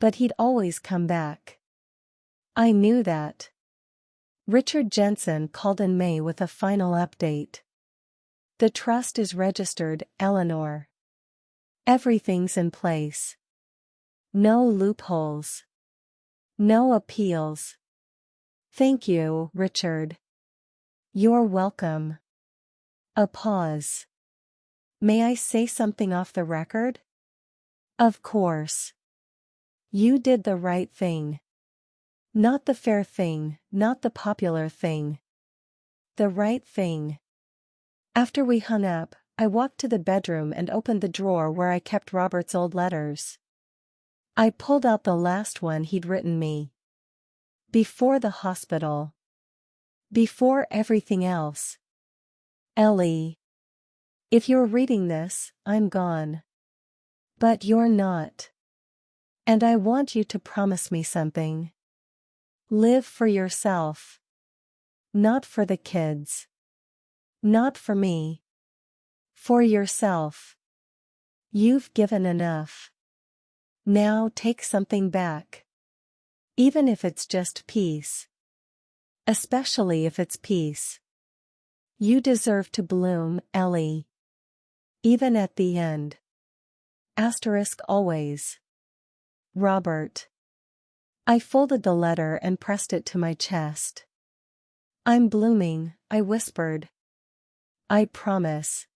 But he'd always come back. I knew that. Richard Jensen called in May with a final update. "The trust is registered, Eleanor. Everything's in place. No loopholes. No appeals." "Thank you, Richard." "You're welcome." A pause. "May I say something off the record?" "Of course. You did the right thing. Not the fair thing, not the popular thing. The right thing." After we hung up, I walked to the bedroom and opened the drawer where I kept Robert's old letters. I pulled out the last one he'd written me. Before the hospital. Before everything else. "Ellie. If you're reading this, I'm gone. But you're not. And I want you to promise me something. Live for yourself. Not for the kids. Not for me. For yourself. You've given enough. Now take something back. Even if it's just peace. Especially if it's peace. You deserve to bloom, Ellie. Even at the end. Asterisk always. Robert." I folded the letter and pressed it to my chest. "I'm blooming," I whispered. "I promise."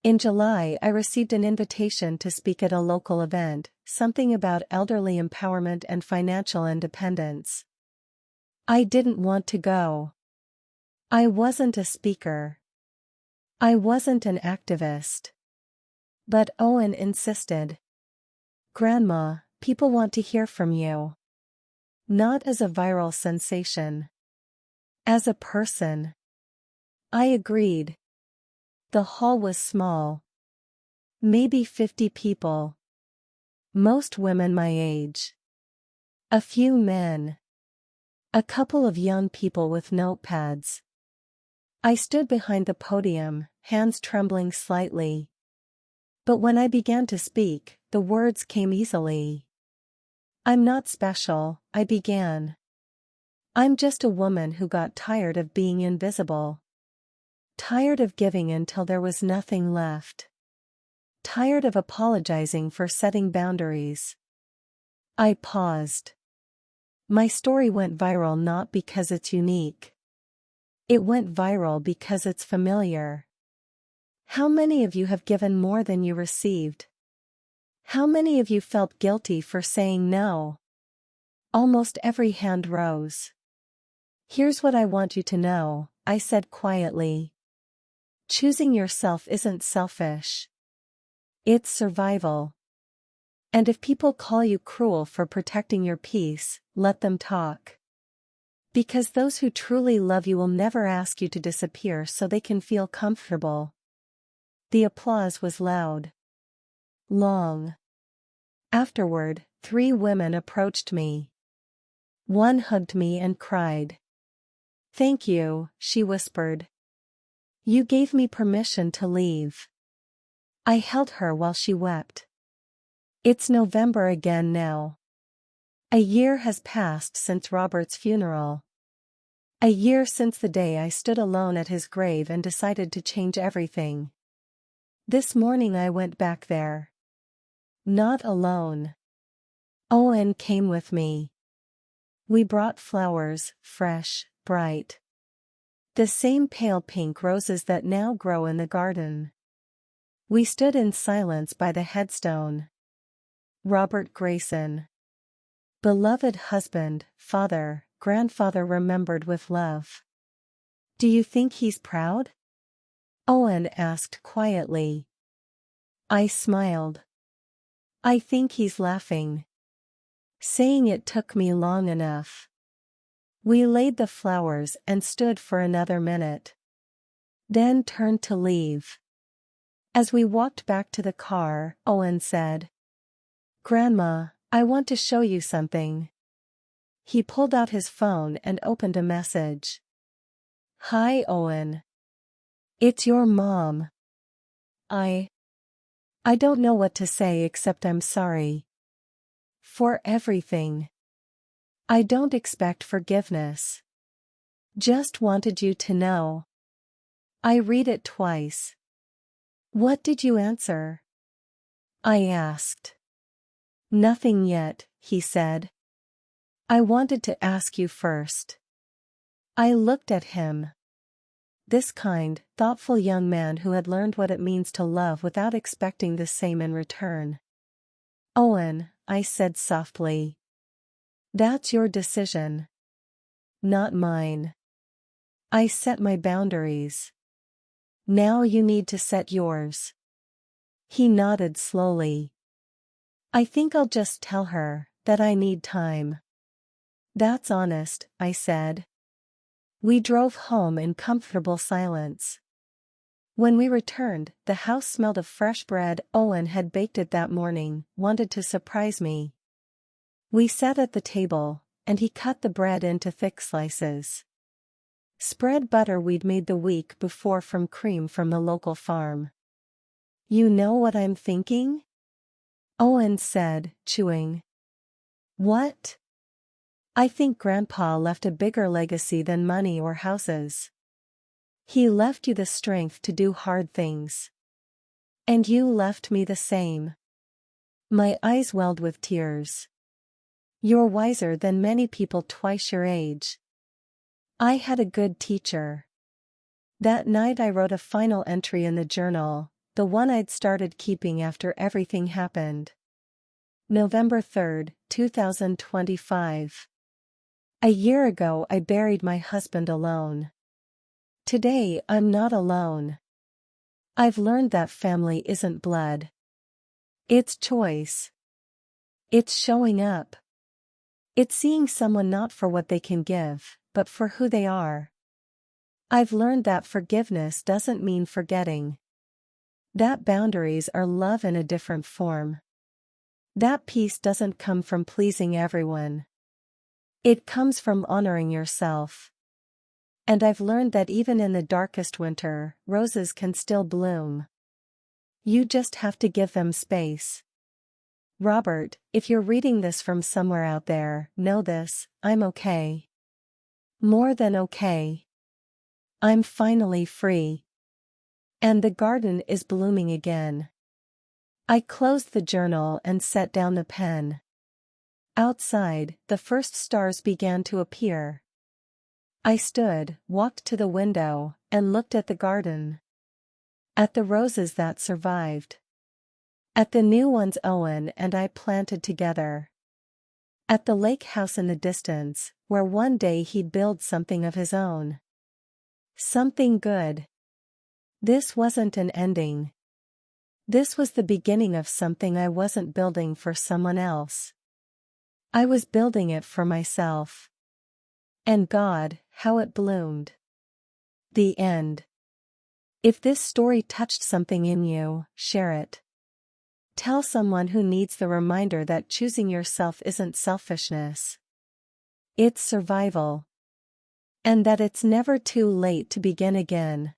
In July I received an invitation to speak at a local event, something about elderly empowerment and financial independence. I didn't want to go. I wasn't a speaker. I wasn't an activist. But Owen insisted. "Grandma, people want to hear from you. Not as a viral sensation. As a person." I agreed. The hall was small. Maybe 50 people. Most women my age. A few men. A couple of young people with notepads. I stood behind the podium, hands trembling slightly. But when I began to speak, the words came easily. "I'm not special," I began. "I'm just a woman who got tired of being invisible. Tired of giving until there was nothing left. Tired of apologizing for setting boundaries." I paused. My story went viral not because it's unique. It went viral because it's familiar. How many of you have given more than you received? How many of you felt guilty for saying no? Almost every hand rose. Here's what I want you to know, I said quietly. Choosing yourself isn't selfish. It's survival. And if people call you cruel for protecting your peace, let them talk. Because those who truly love you will never ask you to disappear so they can feel comfortable. The applause was loud. Long. Afterward, 3 women approached me. One hugged me and cried. Thank you, she whispered. You gave me permission to leave. I held her while she wept. It's November again now. A year has passed since Robert's funeral. A year since the day I stood alone at his grave and decided to change everything. This morning I went back there. Not alone. Owen came with me. We brought flowers, fresh, bright. The same pale pink roses that now grow in the garden. We stood in silence by the headstone. Robert Grayson. Beloved husband, father, grandfather remembered with love. Do you think he's proud? Owen asked quietly. I smiled. I think he's laughing. Saying it took me long enough. We laid the flowers and stood for another minute. Then turned to leave. As we walked back to the car, Owen said, Grandma, I want to show you something. He pulled out his phone and opened a message. Hi Owen. It's your mom. I don't know what to say except I'm sorry. For everything. I don't expect forgiveness. Just wanted you to know. I read it twice. What did you answer? I asked. Nothing yet, he said. I wanted to ask you first. I looked at him. This kind, thoughtful young man who had learned what it means to love without expecting the same in return. Owen, I said softly. That's your decision. Not mine. I set my boundaries. Now you need to set yours. He nodded slowly. I think I'll just tell her that I need time. That's honest, I said. We drove home in comfortable silence. When we returned, the house smelled of fresh bread. Owen had baked it that morning, wanted to surprise me. We sat at the table, and he cut the bread into thick slices. Spread butter we'd made the week before from cream from the local farm. You know what I'm thinking? Owen said, chewing. What? I think Grandpa left a bigger legacy than money or houses. He left you the strength to do hard things. And you left me the same. My eyes welled with tears. You're wiser than many people twice your age. I had a good teacher. That night I wrote a final entry in the journal, the one I'd started keeping after everything happened. November 3, 2025. A year ago I buried my husband alone. Today I'm not alone. I've learned that family isn't blood. It's choice. It's showing up. It's seeing someone not for what they can give, but for who they are. I've learned that forgiveness doesn't mean forgetting. That boundaries are love in a different form. That peace doesn't come from pleasing everyone. It comes from honoring yourself. And I've learned that even in the darkest winter, roses can still bloom. You just have to give them space. Robert, if you're reading this from somewhere out there, know this, I'm okay. More than okay. I'm finally free. And the garden is blooming again. I closed the journal and set down the pen. Outside, the first stars began to appear. I stood, walked to the window, and looked at the garden. At the roses that survived. At the new ones Owen and I planted together. At the lake house in the distance, where one day he'd build something of his own. Something good. This wasn't an ending. This was the beginning of something I wasn't building for someone else. I was building it for myself. And God, how it bloomed. The end. If this story touched something in you, share it. Tell someone who needs the reminder that choosing yourself isn't selfishness. It's survival. And that it's never too late to begin again.